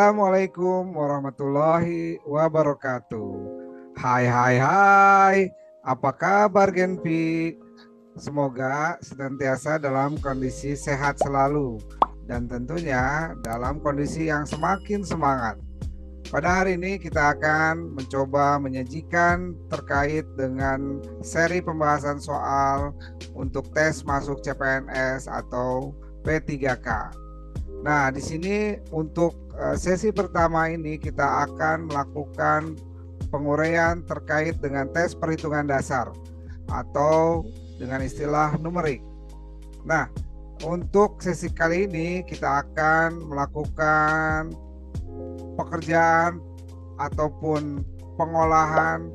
Assalamualaikum warahmatullahi wabarakatuh. Hai hai hai, apa kabar Genpi? Semoga senantiasa dalam kondisi sehat selalu dan tentunya dalam kondisi yang semakin semangat. Pada hari ini kita akan mencoba menyajikan terkait dengan seri pembahasan soal untuk tes masuk CPNS atau P3K. Nah, di sini untuk sesi pertama ini kita akan melakukan penguraian terkait dengan tes perhitungan dasar atau dengan istilah numerik. Nah, untuk sesi kali ini kita akan melakukan pekerjaan ataupun pengolahan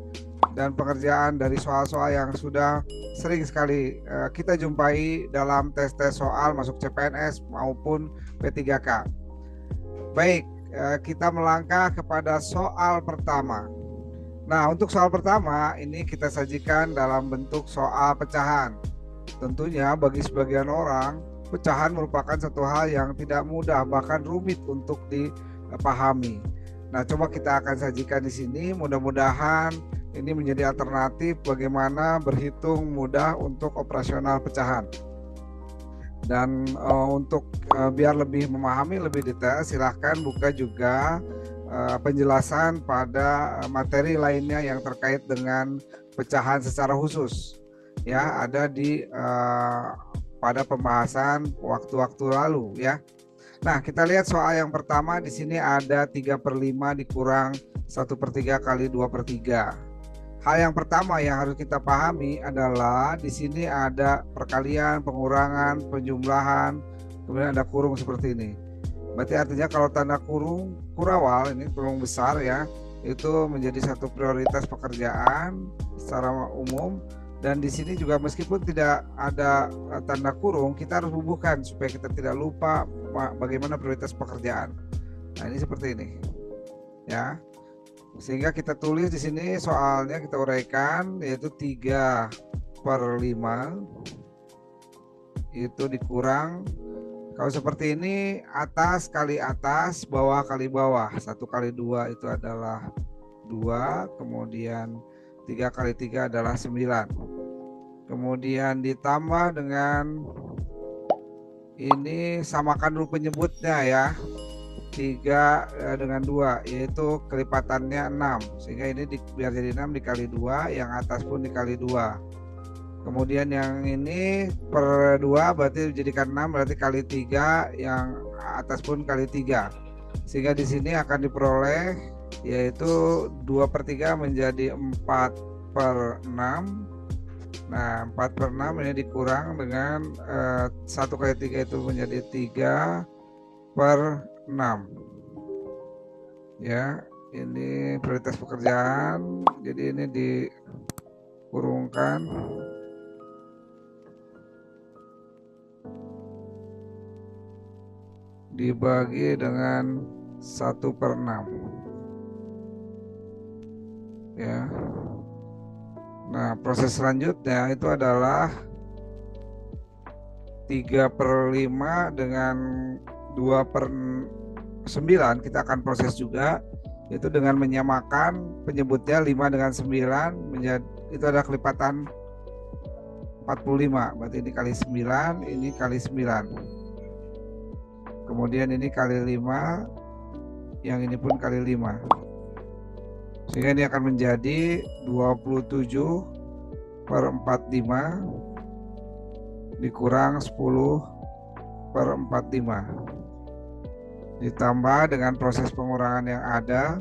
dan pengerjaan dari soal-soal yang sudah sering sekali kita jumpai dalam tes-tes soal masuk CPNS maupun P3K. Baik, kita melangkah kepada soal pertama. Nah, untuk soal pertama ini kita sajikan dalam bentuk soal pecahan. Tentunya bagi sebagian orang, pecahan merupakan satu hal yang tidak mudah, bahkan rumit untuk dipahami. Nah, coba kita akan sajikan di sini. Mudah-mudahan ini menjadi alternatif bagaimana berhitung mudah untuk operasional pecahan. Dan untuk biar lebih memahami lebih detail, silahkan buka juga penjelasan pada materi lainnya yang terkait dengan pecahan secara khusus. Ya, ada di pada pembahasan waktu-waktu lalu ya. Nah, kita lihat soal yang pertama. Di sini ada 3/5 dikurang 1/3 kali 2/3. Hal yang pertama yang harus kita pahami adalah di sini ada perkalian, pengurangan, penjumlahan, kemudian ada kurung seperti ini. Berarti artinya kalau tanda kurung kurawal, ini kurung besar ya, itu menjadi satu prioritas pekerjaan secara umum. Dan di sini juga meskipun tidak ada tanda kurung, kita harus bubuhkan supaya kita tidak lupa bagaimana prioritas pekerjaan. Nah, ini seperti ini. Ya. Sehingga kita tulis di sini soalnya kita uraikan yaitu 3/5 itu dikurang, kalau seperti ini atas kali atas, bawah kali bawah. 1 kali 2 itu adalah 2, kemudian 3 kali 3 adalah 9. Kemudian ditambah dengan ini, samakan dulu penyebutnya ya. 3 dengan 2 yaitu kelipatannya 6, sehingga ini biar jadi 6 dikali 2, yang atas pun dikali 2. Kemudian yang ini per 2 berarti dijadikan 6, berarti kali 3, yang atas pun kali 3. Sehingga di sini akan diperoleh yaitu 2/3 menjadi 4/6. Nah, 4/6 ini dikurang dengan 1 kali 3 itu menjadi 3/6. Ya, ini prioritas pekerjaan. Jadi ini dikurungkan dibagi dengan 1/6 ya. Nah, proses selanjutnya itu adalah 3/5 dengan 2/9. Kita akan proses juga, yaitu dengan menyamakan penyebutnya 5 dengan 9 menjadi, itu ada kelipatan 45. Berarti ini kali 9, ini kali 9. Kemudian ini kali 5, yang ini pun kali 5. Sehingga ini akan menjadi 27/45 dikurang 10/45. Ditambah dengan proses pengurangan yang ada,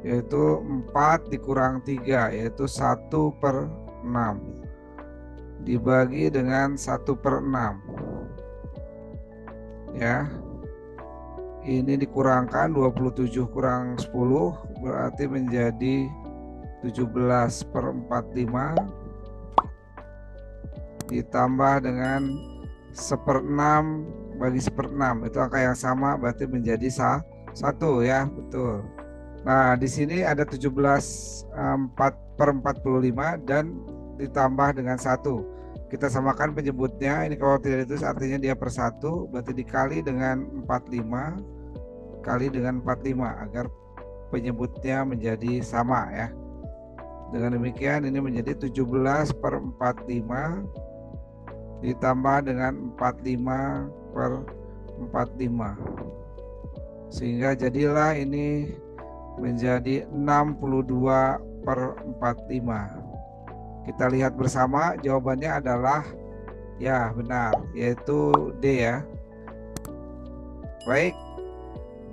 yaitu 4 dikurang 3, yaitu 1/6 dibagi dengan 1/6 ya. Ini dikurangkan 27 kurang 10 berarti menjadi 17/45 ditambah dengan 1/6 bagi 1/6, itu angka yang sama berarti menjadi 1 ya, betul. Nah, di sini ada 17/45 dan ditambah dengan 1. Kita samakan penyebutnya. Ini kalau tidak ditulis artinya dia per 1, berarti dikali dengan 45 kali dengan 45 agar penyebutnya menjadi sama ya. Dengan demikian ini menjadi 17 per 45 ditambah dengan 45 per 45. Sehingga jadilah ini menjadi 62 per 45. Kita lihat bersama, jawabannya adalah ya benar, yaitu D ya. Baik,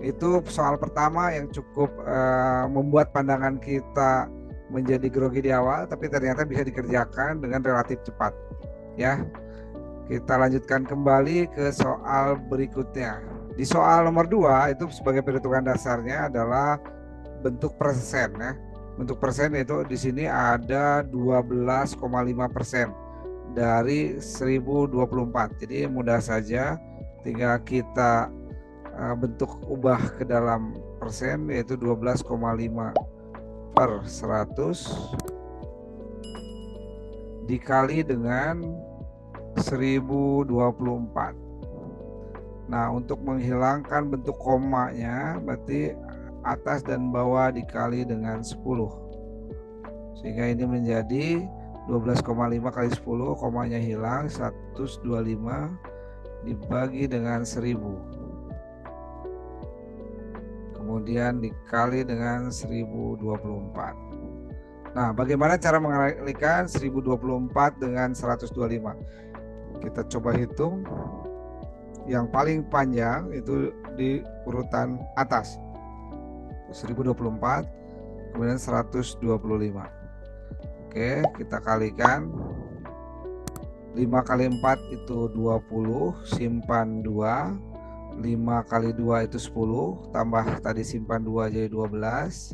itu soal pertama yang cukup membuat pandangan kita menjadi grogi di awal, tapi ternyata bisa dikerjakan dengan relatif cepat ya. Kita lanjutkan kembali ke soal berikutnya. Di soal nomor 2 itu sebagai perhitungan dasarnya adalah bentuk persen ya. Bentuk persen itu di sini ada 12,5% dari 1024. Jadi mudah saja tinggal kita bentuk ubah ke dalam persen, yaitu 12,5 per 100 dikali dengan 1024. Nah, untuk menghilangkan bentuk komanya berarti atas dan bawah dikali dengan 10. Sehingga ini menjadi 12,5 kali 10, komanya hilang, 125 dibagi dengan 1000. Kemudian dikali dengan 1024. Nah, bagaimana cara mengalikan 1024 dengan 125? Kita coba hitung. Yang paling panjang itu di urutan atas. 1024 kemudian 125. Oke, kita kalikan. 5 kali 4 itu 20, simpan 2. 5 kali 2 itu 10, tambah tadi simpan 2 jadi 12.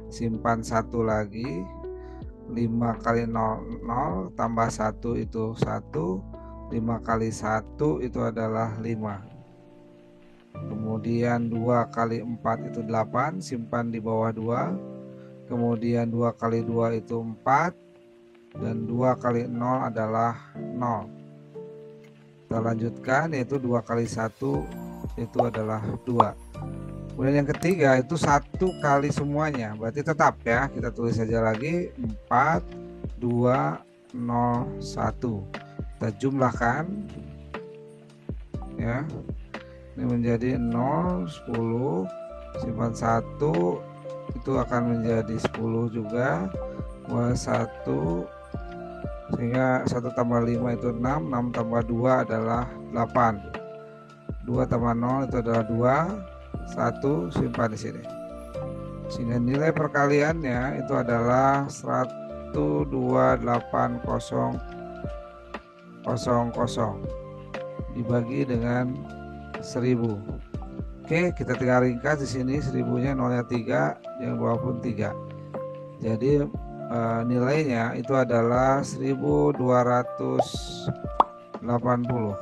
Simpan 1 lagi. 5 kali 0 0 tambah 1 itu 1. 5 kali 1 itu adalah 5. Kemudian 2 kali 4 itu 8, simpan di bawah 2. Kemudian 2 kali 2 itu 4. Dan 2 kali 0 adalah 0. Kita lanjutkan, yaitu 2 kali 1 itu adalah 2. Kemudian yang ketiga itu 1 kali semuanya, berarti tetap ya. Kita tulis saja lagi 4, 2, 0, 1. Kita jumlahkan ya. Ini menjadi 0, 10, simpan 1 itu akan menjadi 10 juga, 1, sehingga 1 tambah 5 itu 6, 6 tambah 2 adalah 8, 2 tambah 0 itu adalah 2, 1 simpan di sini. Sehingga nilai perkaliannya itu adalah 128,000 dibagi dengan 1000. Oke, kita tinggal ringkas di sini, 1000-nya nolnya 3, yang bawah pun 3. Jadi nilainya itu adalah 1280.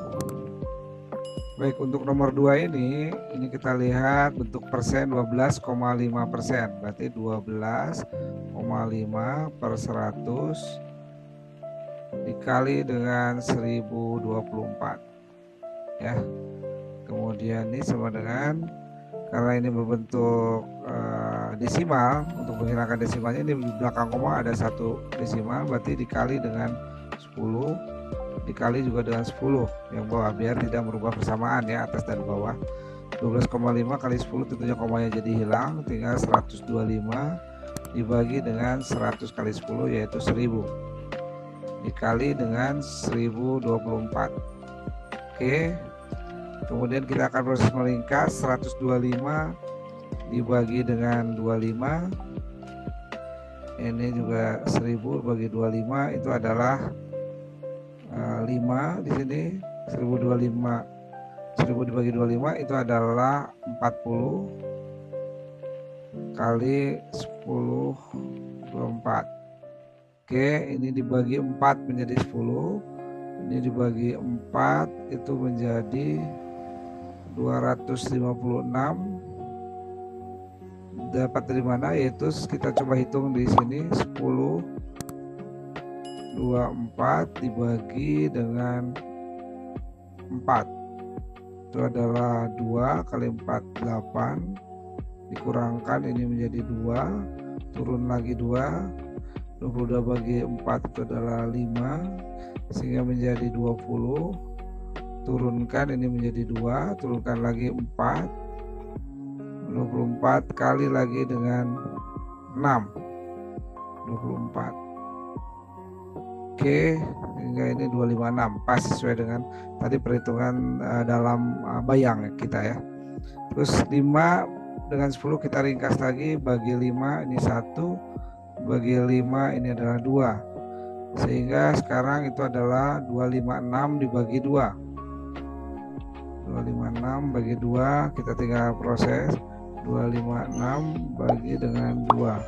Baik, untuk nomor 2 ini kita lihat bentuk persen 12,5%. Berarti 12,5 per 100 dikali dengan 1024 ya. Kemudian ini sama dengan, karena ini berbentuk desimal, untuk menghilangkan desimalnya ini di belakang koma ada 1 desimal, berarti dikali dengan 10 dikali juga dengan 10 yang bawah, biar tidak merubah persamaan ya atas dan bawah. 12,5 kali 10 tentunya komanya jadi hilang, tinggal 125 dibagi dengan 100 kali 10 yaitu 1000 dikali dengan 1024. Oke, kemudian kita akan proses meringkas. 125 dibagi dengan 25, ini juga 1000 bagi 25 itu adalah 5 di sini. 1025 1000 dibagi 25 itu adalah 40 kali 10 24. Oke, ini dibagi 4 menjadi 10, ini dibagi 4 itu menjadi 256. Dapat dari mana? Yaitu kita coba hitung di sini, 10 24 dibagi dengan 4 itu adalah 2 kali 4 8, dikurangkan ini menjadi 2, turun lagi 2, 22 bagi 4 itu adalah 5, sehingga menjadi 20, turunkan ini menjadi 2, turunkan lagi 4, 24 kali lagi dengan 6, 24. Oke, hingga ini 256, pas sesuai dengan tadi perhitungan dalam bayang kita ya. Terus 5 dengan 10 kita ringkas lagi, bagi 5 ini 1, bagi 5 ini adalah 2, sehingga sekarang itu adalah 256 dibagi 2. 256 bagi 2, kita tinggal proses. 256 bagi dengan 2,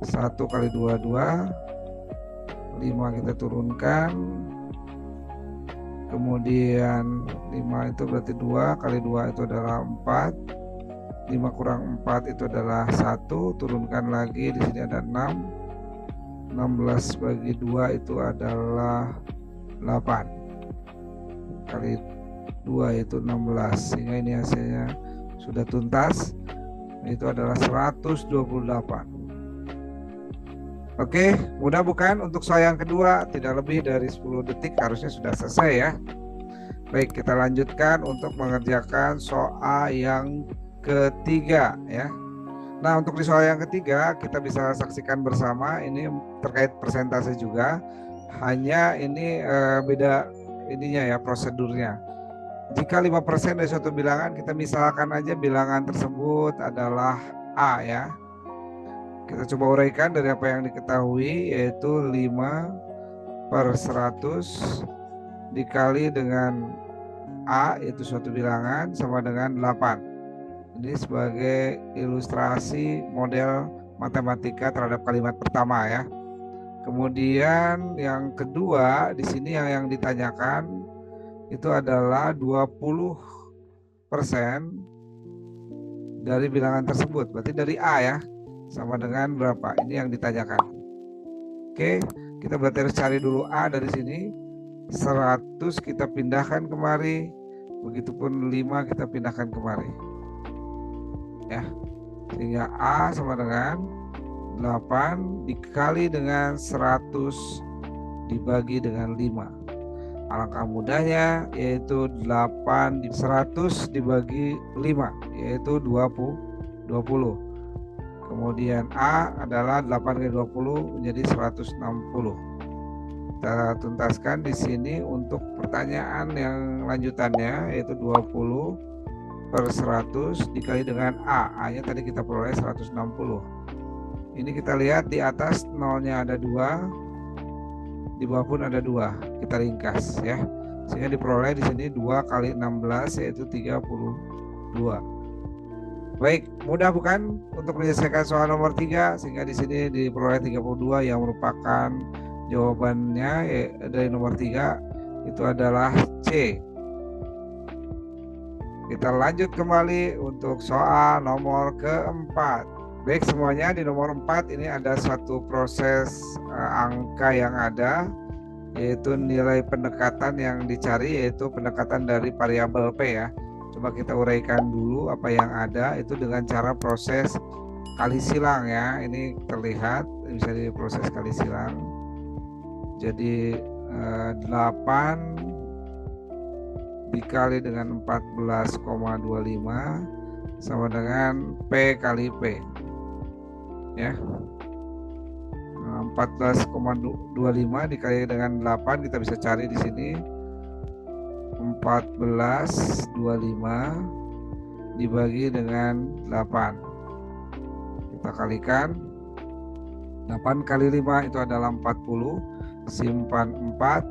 1 kali 2 2, 5 kita turunkan, kemudian 5 itu berarti 2 kali 2 itu adalah 4, 5 kurang 4 itu adalah 1, turunkan lagi, di sini ada 6, 16 bagi 2 itu adalah 8, kali 2 itu 16, sehingga ini hasilnya sudah tuntas, itu adalah 128. Oke, mudah bukan? Untuk soal yang kedua tidak lebih dari 10 detik harusnya sudah selesai ya. Baik, kita lanjutkan untuk mengerjakan soal yang ketiga ya. Nah, untuk di soal yang ketiga kita bisa saksikan bersama, ini terkait persentase juga. Hanya ini beda ininya ya, prosedurnya. Jika 5% dari suatu bilangan, kita misalkan aja bilangan tersebut adalah A ya. Kita coba uraikan dari apa yang diketahui, yaitu 5/100 dikali dengan A, yaitu suatu bilangan, sama dengan 8. Ini sebagai ilustrasi model matematika terhadap kalimat pertama ya. Kemudian yang kedua, di sini yang ditanyakan itu adalah 20% dari bilangan tersebut, berarti dari A ya. Sama dengan berapa? Ini yang ditanyakan. Oke, kita berarti harus cari dulu A dari sini. 100 kita pindahkan kemari, begitupun 5 kita pindahkan kemari. Ya. Sehingga A sama dengan 8 dikali dengan 100 dibagi dengan 5. Alangkah mudahnya, yaitu 8 di 100 dibagi 5, yaitu 20. Kemudian A adalah 8 kali 20 menjadi 160. Kita tuntaskan di sini untuk pertanyaan yang lanjutannya, yaitu 20/100 dikali dengan A. A-nya tadi kita peroleh 160. Ini kita lihat di atas nolnya ada 2, di bawah pun ada 2. Kita ringkas ya. Sehingga diperoleh di sini 2 kali 16 yaitu 32. Baik, mudah bukan untuk menyelesaikan soal nomor 3, sehingga di sini diperoleh 32 yang merupakan jawabannya dari nomor 3 itu adalah C. Kita lanjut kembali untuk soal nomor keempat. Baik semuanya, di nomor 4 ini ada suatu proses angka yang ada, yaitu nilai pendekatan yang dicari, yaitu pendekatan dari variabel P ya. Coba kita uraikan dulu apa yang ada itu dengan cara proses kali silang ya. Ini terlihat bisa diproses kali silang. Jadi 8 dikali dengan 14,25 sama dengan P kali P ya. 14,25 dikali dengan 8 kita bisa cari di sini 14,25 dibagi dengan 8. Kita kalikan. 8 kali 5 itu adalah 40. Simpan 4.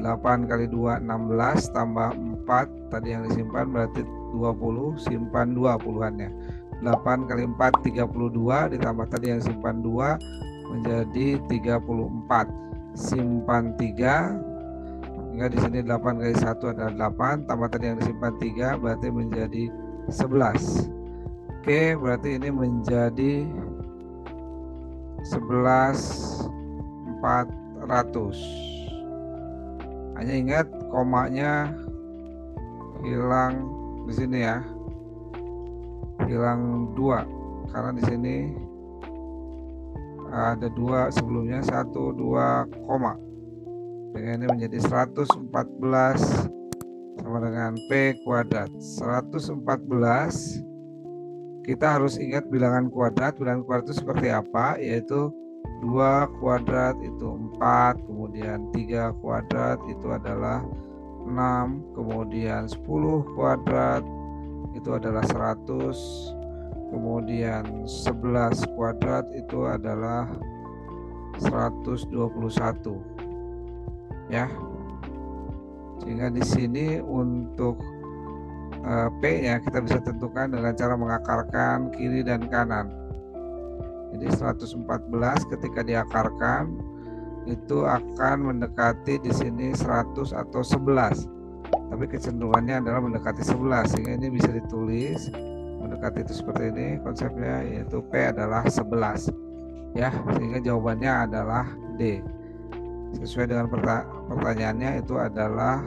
8 kali 2 16 tambah 4 tadi yang disimpan berarti 20. Simpan 2 puluhannya. 8 kali 4 32 ditambah tadi yang simpan 2 menjadi 34. Simpan 3. Hingga di sini 8 kali 1 adalah 8, tambah tadi yang disimpan 3 berarti menjadi 11. Oke, berarti ini menjadi 11/4 400. Hanya ingat komanya hilang di sini ya, hilang 2 karena di sini ada 2 sebelumnya, 1 2 koma, dengan ini menjadi 114 sama dengan P kuadrat. 114 kita harus ingat bilangan kuadrat. Bilangan kuadrat itu seperti apa? Yaitu 2 kuadrat itu 4, kemudian 3 kuadrat itu adalah 6, kemudian 10 kuadrat itu adalah 100, kemudian 11 kuadrat itu adalah 121 ya. Sehingga di sini untuk P-nya kita bisa tentukan dengan cara mengakarkan kiri dan kanan. Jadi 114 ketika diakarkan itu akan mendekati di sini 100 atau 11. Tapi kecenderungannya adalah mendekati 11, sehingga ini bisa ditulis mendekati itu seperti ini konsepnya, yaitu P adalah 11 ya, sehingga jawabannya adalah D. Sesuai dengan pertanyaannya itu adalah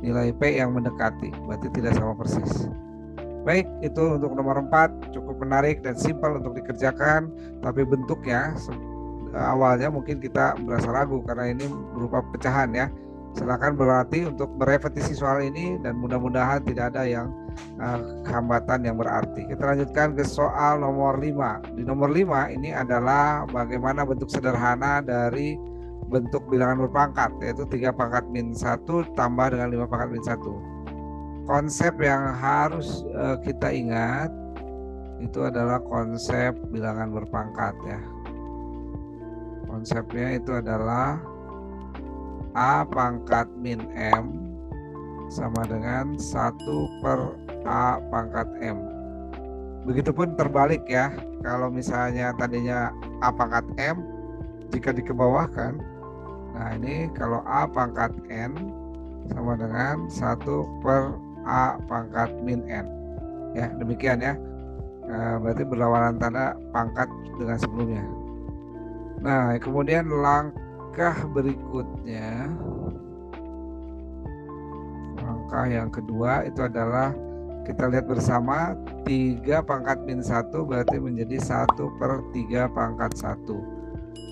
nilai P yang mendekati, berarti tidak sama persis. Baik, itu untuk nomor 4, cukup menarik dan simpel untuk dikerjakan, tapi bentuknya awalnya mungkin kita merasa ragu karena ini berupa pecahan ya. Silakan berlatih untuk merepetisi soal ini dan mudah-mudahan tidak ada yang hambatan yang berarti. Kita lanjutkan ke soal nomor 5. Di nomor 5 ini adalah bagaimana bentuk sederhana dari bentuk bilangan berpangkat, yaitu 3 pangkat min 1 tambah dengan 5 pangkat min 1. Konsep yang harus kita ingat itu adalah konsep bilangan berpangkat ya. Konsepnya itu adalah A pangkat min M sama dengan 1 per A pangkat M. Begitupun terbalik ya. Kalau misalnya tadinya A pangkat M, jika dikebawahkan, nah ini kalau A pangkat N sama dengan 1 per A pangkat min N. Ya, demikian ya. Berarti berlawanan tanda pangkat dengan sebelumnya. Nah, kemudian langkah berikutnya, langkah yang kedua itu adalah kita lihat bersama 3 pangkat min 1 berarti menjadi 1 per 3 pangkat 1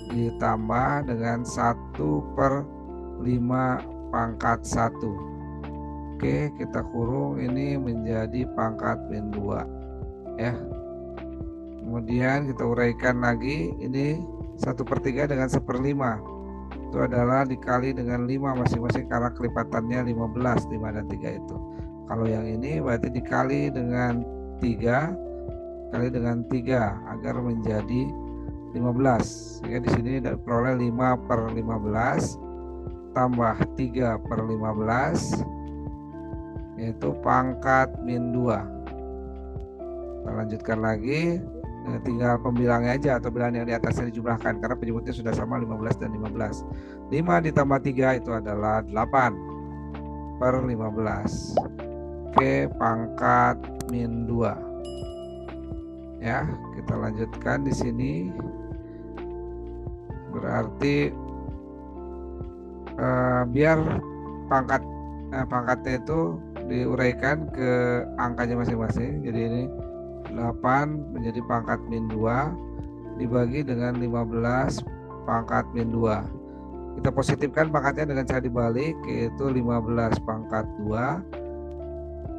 ditambah dengan 1 per 5 pangkat 1. Oke, kita kurung ini menjadi pangkat min 2 ya. Kemudian kita uraikan lagi, ini 1 per 3 dengan 1/5 itu adalah dikali dengan 5 masing-masing karena kelipatannya 15, 5 dan 3 itu. Kalau yang ini berarti dikali dengan 3 kali dengan 3 agar menjadi 15. Sehingga di sini peroleh 5 per 15 tambah 3 per 15 yaitu pangkat min 2. Kita lanjutkan lagi, tinggal pembilangnya aja atau bilangan yang di atasnya dijumlahkan karena penyebutnya sudah sama 15 dan 15. 5 ditambah 3 itu adalah 8 per 15. Oke, pangkat min 2. Ya, kita lanjutkan di sini. Berarti biar pangkatnya itu diuraikan ke angkanya masing-masing. Jadi ini 8 menjadi pangkat min 2 dibagi dengan 15 pangkat min 2. Kita positifkan pangkatnya dengan cara dibalik, yaitu 15 pangkat 2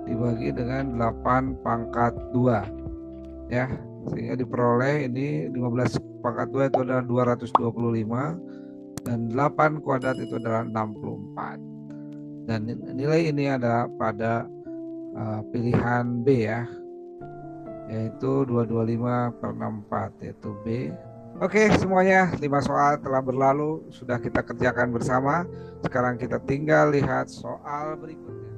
dibagi dengan 8 pangkat 2 ya, sehingga diperoleh ini 15 pangkat 2 itu adalah 225 dan 8 kuadrat itu adalah 64. Dan nilai ini ada pada pilihan B ya, yaitu 225 per 64 yaitu B. Oke, semuanya 5 soal telah berlalu, sudah kita kerjakan bersama. Sekarang kita tinggal lihat soal berikutnya.